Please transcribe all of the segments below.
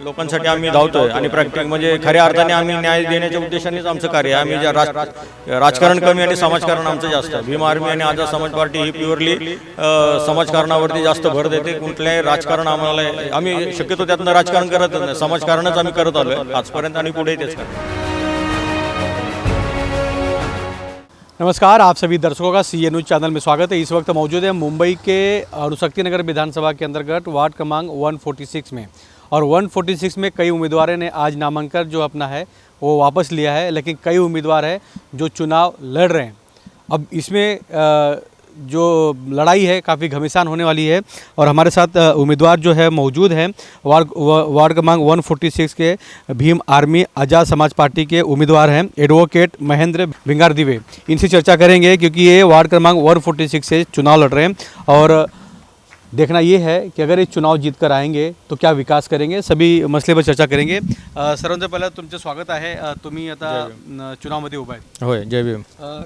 लोकांसाठी आम्ही धावतोय आणि प्रॅक्टिक म्हणजे खऱ्या अर्थाने आम्ही न्याय देण्याच्या उद्देशानेच आमचं कार्य आहे. आम्ही राजकारण कमी आणि समाजकारण आमचं जास्त आहे. भीम आर्मी आणि आझाद समाज पार्टी ही प्युअरली समाजकारणावरती जास्त भर देते. कुठल्याही राजकारण आम्हाला आम्ही शक्यतो त्यातनं राजकारण करत नाही, समाजकारणच आम्ही करत आलोय आजपर्यंत आणि पुढे तेच करतो. नमस्कार, आप सभी दर्शकों का सी न्यूज़ चैनल में स्वागत है। इस वक्त मौजूद है मुंबई के अणुशक्ति नगर विधानसभा के अंतर्गत वार्ड क्रमांक 146 में, और 146 में कई उम्मीदवारों ने आज नामांकन जो अपना है वो वापस लिया है, लेकिन कई उम्मीदवार हैं जो चुनाव लड़ रहे हैं। अब इसमें जो लड़ाई है काफ़ी घमासान होने वाली है, और हमारे साथ उम्मीदवार जो है मौजूद हैं वार्ड क्रमांक 146 के भीम आर्मी आज़ाद समाज पार्टी के उम्मीदवार हैं एडवोकेट महेंद्र भिंगारदिवे। इनसे चर्चा करेंगे क्योंकि ये वार्ड क्रमांक 146 से चुनाव लड़ रहे हैं, और देखना ये है कि अगर ये चुनाव जीत कर आएंगे तो क्या विकास करेंगे, सभी मसले पर चर्चा करेंगे। सर्वांचं पहिलं तुमचं स्वागत आहे। तुम्ही आता चुनावमध्ये उभा आहेत। होय, जय भीम.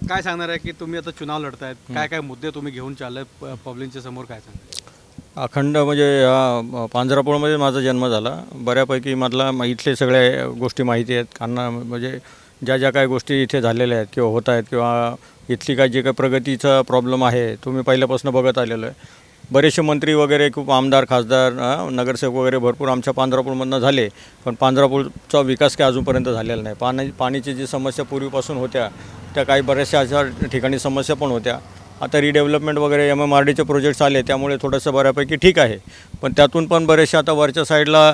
काय सांगणार आहे की तुम्ही आता चुनाव लढतायत, काय काय मुद्दे तुम्ही घेऊन चालले पब्लिकच्या समोर, काय सांगणार? अखंड म्हणजे या पांजरापूरमध्ये माझा जन्म झाला. बऱ्यापैकी मधला इथले सगळ्या गोष्टी माहिती आहेत. कारण म्हणजे ज्या ज्या काही गोष्टी इथे झालेल्या आहेत किंवा होत आहेत किंवा इथली काय जे काही प्रगतीचा प्रॉब्लेम आहे तो मी पहिल्यापासून बघत आलेलो आहे. बरेचसे मंत्री वगैरे, खूप आमदार, खासदार, नगरसेवक वगैरे भरपूर आमच्या पांजरापूरमधनं झाले, पण पांजरापूरचा विकास काय अजूनपर्यंत झालेला नाही. पाण्याची जी समस्या पूर्वीपासून होत्या त्या काही बऱ्याचशा अशा ठिकाणी समस्या पण होत्या. आता रिडेव्हलपमेंट वगैरे MMRDचे प्रोजेक्ट्स आले त्यामुळे थोडंसं बऱ्यापैकी ठीक आहे, पण त्यातून पण बरेचसे आता वरच्या साईडला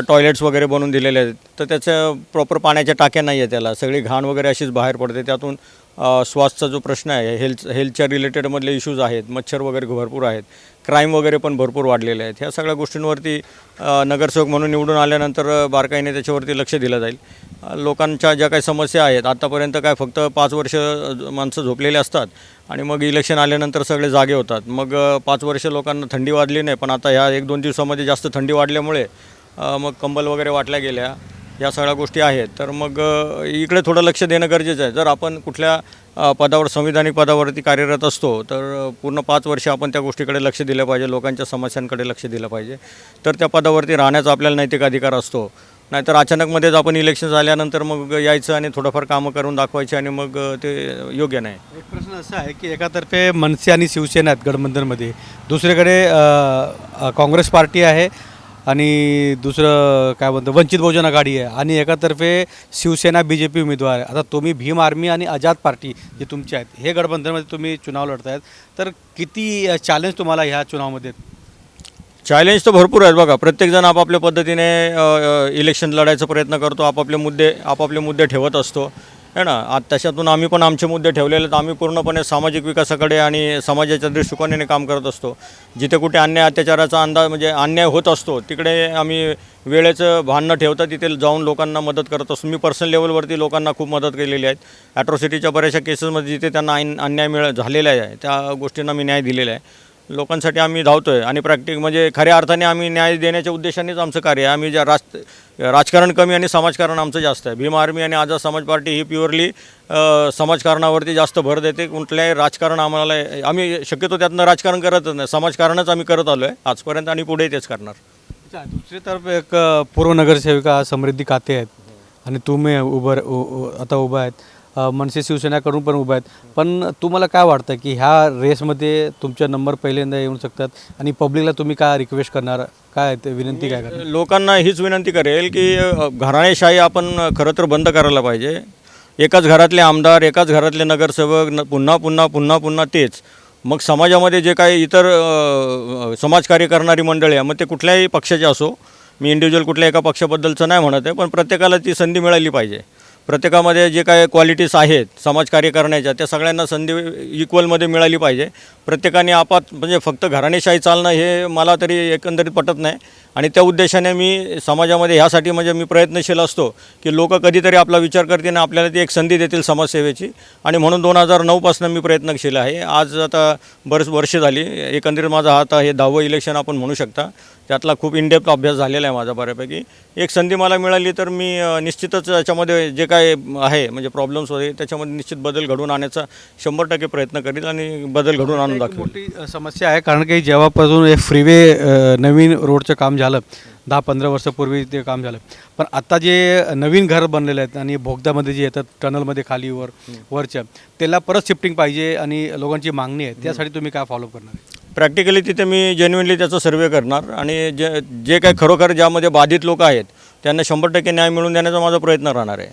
टॉयलेट्स वगैरे बनवून दिलेले आहेत, तर त्याचं प्रॉपर पाण्याच्या टाक्या नाही आहे. त्याला सगळी घाण वगैरे अशीच बाहेर पडते. त्यातून स्वास्थ्याचा जो प्रश्न आहे, हेल्थच्या रिलेटेडमधले इश्यूज आहेत, मच्छर वगैरे भरपूर आहेत, क्राईम वगैरे पण भरपूर वाढलेले आहेत. ह्या सगळ्या गोष्टींवरती नगरसेवक म्हणून निवडून आल्यानंतर बारकाईने त्याच्यावरती लक्ष दिलं जाईल. लोकांच्या ज्या काही समस्या आहेत, आत्तापर्यंत काय फक्त 5 वर्ष माणसं झोपलेले असतात आणि मग इलेक्शन आल्यानंतर सगळे जागे होतात. मग 5 वर्ष लोकांना थंडी वाढली नाही, पण आता ह्या 1-2 दिवसामध्ये जास्त थंडी वाढल्यामुळे मग कंबल वगैरे वाटल्या गेल्या, या सगळ्या गोष्टी आहेत. तर मग इकडे थोडं लक्ष देणं गरजेचं आहे. जर आपण कुठल्या पदावर, संविधानिक पदावरती कार्यरत असतो तर पूर्ण 5 वर्ष आपण त्या गोष्टीकडे लक्ष दिलं पाहिजे, लोकांच्या समस्यांकडे लक्ष दिलं पाहिजे, तर त्या पदावरती राहण्याचा आपल्याला नैतिक अधिकार असतो. नाहीतर अचानकमध्येच आपण इलेक्शन झाल्यानंतर मग यायचं आणि थोडंफार कामं करून दाखवायचे आणि मग ते योग्य नाही. एक प्रश्न असा आहे की एकातर्फे मनसे आणि शिवसेना आहेत गठबंधनमध्ये, दुसरीकडे काँग्रेस पार्टी आहे आणि दुसरं काय म्हणतो वंचित बहुजन आघाडी आहे, आणि एकातर्फे शिवसेना BJP उमेदवार आहे. आता तुम्ही भीम आर्मी आणि आझाद पार्टी जे तुमचे आहेत, हे गठबंधनमध्ये तुम्ही चुनाव लढतायत, तर किती चॅलेंज तुम्हाला ह्या चुनावामध्ये? चॅलेंज तर भरपूर आहेत. बघा, प्रत्येकजण आपापल्या पद्धतीने इलेक्शन लढायचा प्रयत्न करतो, आपापले मुद्दे ठेवत असतो आहे ना. त्याच्यातून आम्ही पण आमचे मुद्दे ठेवलेले आहेत. आम्ही पूर्णपणे सामाजिक विकासाकडे आणि समाजाच्या दृष्टिकोनाने काम करत असतो. जिथे कुठे अन्याय अत्याचाराचा अंदाज म्हणजे अन्याय होत असतो तिकडे आम्ही वेळेचं भान न ठेवता तिथे जाऊन लोकांना मदत करत असतो. मी पर्सनल लेवलवरती लोकांना खूप मदत केलेली आहेत. ॲट्रॉसिटीच्या बऱ्याचशा केसेसमध्ये जिथे त्यांना अन्याय झालेला आहे त्या गोष्टींना मी न्याय दिलेला आहे. लोकांसाठी आम्ही धावतोय आणि प्रॅक्टिक म्हणजे खऱ्या अर्थाने आम्ही न्याय देण्याच्या उद्देशानेच आमचं कार्य आहे. आम्ही राजकारण कमी आणि समाजकारण आमचं जास्त आहे. भीम आर्मी आणि आझाद समाज पार्टी ही प्युअरली समाजकारणावरती जास्त भर देते. कुठल्याही राजकारण आम्हाला आम्ही शक्यतो त्यातनं राजकारण करत नाही, समाजकारणच आम्ही करत आलो आहे आजपर्यंत आणि पुढे तेच करणार. दुसरी तरफ एक पूर्व नगरसेविका समृद्धी काते आहेत आणि तुम्ही आता उभा आहेत, मनसे शिवसेनाकडून पण उभा आहेत, पण तुम्हाला काय वाटतं की ह्या रेसमध्ये तुमचा नंबर पहिल्यांदा येऊ शकतात आणि पब्लिकला तुम्ही काय रिक्वेस्ट करणार, काय ते विनंती काय करणार? लोकांना हीच विनंती करेल की घराणेशाही आपण खरं तर बंद करायला पाहिजे. एकाच घरातले आमदार, एकाच घरातले नगरसेवक, पुन्हा पुन्हा पुन्हा पुन्हा तेच. मग समाजामध्ये जे काही इतर समाजकार्य करणारी मंडळी आहे, मग ते कुठल्याही पक्षाचे असो, मी इंडिव्हिज्युअल कुठल्या एका पक्षाबद्दलचं नाही म्हणत आहे, पण प्रत्येकाला ती संधी मिळाली पाहिजे. प्रत्येकामध्ये जे काही क्वालिटीज आहेत समाजकार्य करण्याच्या त्या सगळ्यांना संधी इक्वलमध्ये मिळाली पाहिजे. प्रत्येकाने म्हणजे फक्त घराणेशाही चालणं हे मला तरी एकंदरीत पटत नाही, आणि त्या उद्देशाने मी समाजामध्ये ह्यासाठी म्हणजे मी प्रयत्नशील असतो की लोक कधीतरी आपला विचार करतील आणि आपल्याला ती एक संधी देतील समाजसेवेची, आणि म्हणून 2009पासून मी प्रयत्नशील आहे. आज आता बरेच वर्ष झाली, एकंदरीत माझा आता हे 10वं इलेक्शन आपण म्हणू शकता. त्यातला खूप इनडेप्थ अभ्यास झालेला आहे माझा बऱ्यापैकी. एक संधी मला मिळाली तर मी निश्चितच याच्यामध्ये जे काय आहे म्हणजे प्रॉब्लेम्स वगैरे त्याच्यामध्ये निश्चित बदल घडवून आणण्याचा 100% प्रयत्न करील आणि बदल घडवून आणून दाखवेल. मोठी समस्या आहे, कारण की जेव्हापासून हे फ्रीवे नवीन रोडचं काम झालं 10-15 वर्षापूर्वी ते काम झालं. पण आता जे नवीन घर बनलेले आहेत आणि भोगद्यामध्ये जे येतात टनलमध्ये खाली वरच्या त्याला परत शिफ्टिंग पाहिजे आणि लोकांची मागणी आहे, त्यासाठी तुम्ही काय फॉलो करणार आहे? प्रॅक्टिकली तिथे मी जेन्युइनली त्याचा सर्वे करणार आणि जे काही खरोखर ज्यामध्ये बाधित लोक आहेत त्यांना 100% न्याय मिळवून देण्याचा माझा प्रयत्न राहणार आहे.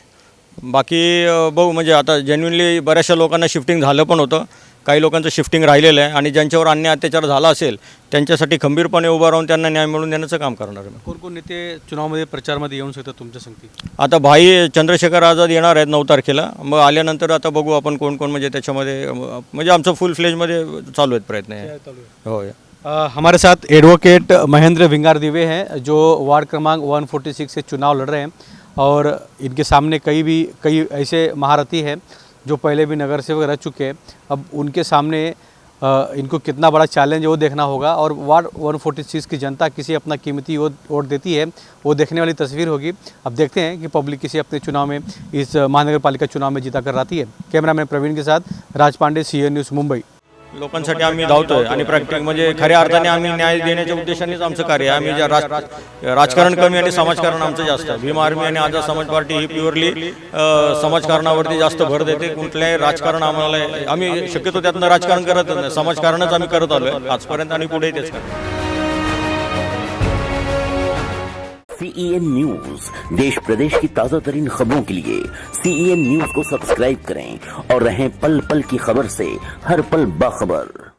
बाकी बघू, म्हणजे आता जेन्युइनली बऱ्याचशा लोकांना शिफ्टिंग झालं पण होतं, काही लोकांचं शिफ्टिंग राहिलेलं आहे आणि ज्यांच्यावर अन्याय अत्याचार झाला असेल त्यांच्यासाठी खंबीरपणे उभं राहून त्यांना न्याय मिळवून देण्याचं काम करणार आहे. कोण नेते चुनावमध्ये प्रचारमध्ये येऊन शकतात तुमच्या संगती? आता भाई चंद्रशेखर आझाद येणार आहेत 9 तारखेला. मग आल्यानंतर आता बघू आपण कोण कोण, म्हणजे त्याच्यामध्ये म्हणजे आमचं फुल फ्लेजमध्ये चालू आहेत प्रयत्न आहे. होय. हमारे साथ एडवोकेट महेंद्र विंगार-दिवे हैं जो वार्ड क्रमांक 146 से चुनाव लड़ रहे हैं और इनके सामने कई ऐसे महारथी हैं जो पहले भी नगर सेवक रह चुके हैं. अब उनके सामने इनको कितना बड़ा चैलेंज है वो देखना होगा और वार्ड 146 की जनता किसी अपना कीमती वोट देती है वो देखने वाली तस्वीर होगी. अब देखते हैं कि पब्लिक किसी अपने चुनाव में इस महानगर पालिका चुनाव में जीता कर रहती है. कैमरामैन प्रवीण के साथ राज पांडे, CNN न्यूज़, मुंबई. लोकांसाठी आम्ही धावतोय आणि प्रॅक्टिक म्हणजे खऱ्या अर्थाने आम्ही न्याय देण्याच्या उद्देशानेच आमचं कार्य आहे. आम्ही राजकारण कमी आणि समाजकारण आमचं जास्त आहे. भीम आर्मी आणि आझाद समाज पार्टी ही प्युअरली समाजकारणावरती जास्त भर देते. कुठल्याही राजकारण आम्हाला, आम्ही शक्यतो त्यातनं राजकारण करत नाही, समाजकारणच आम्ही करत आलो आहे आजपर्यंत आणि पुढे तेच करतो. CEN न्यूज, देश प्रदेश की ताजा तरीन खबरों के लिए CEN न्यूज को सब्सक्राइब करें और रहें पल पल की खबर से हर पल बाखबर.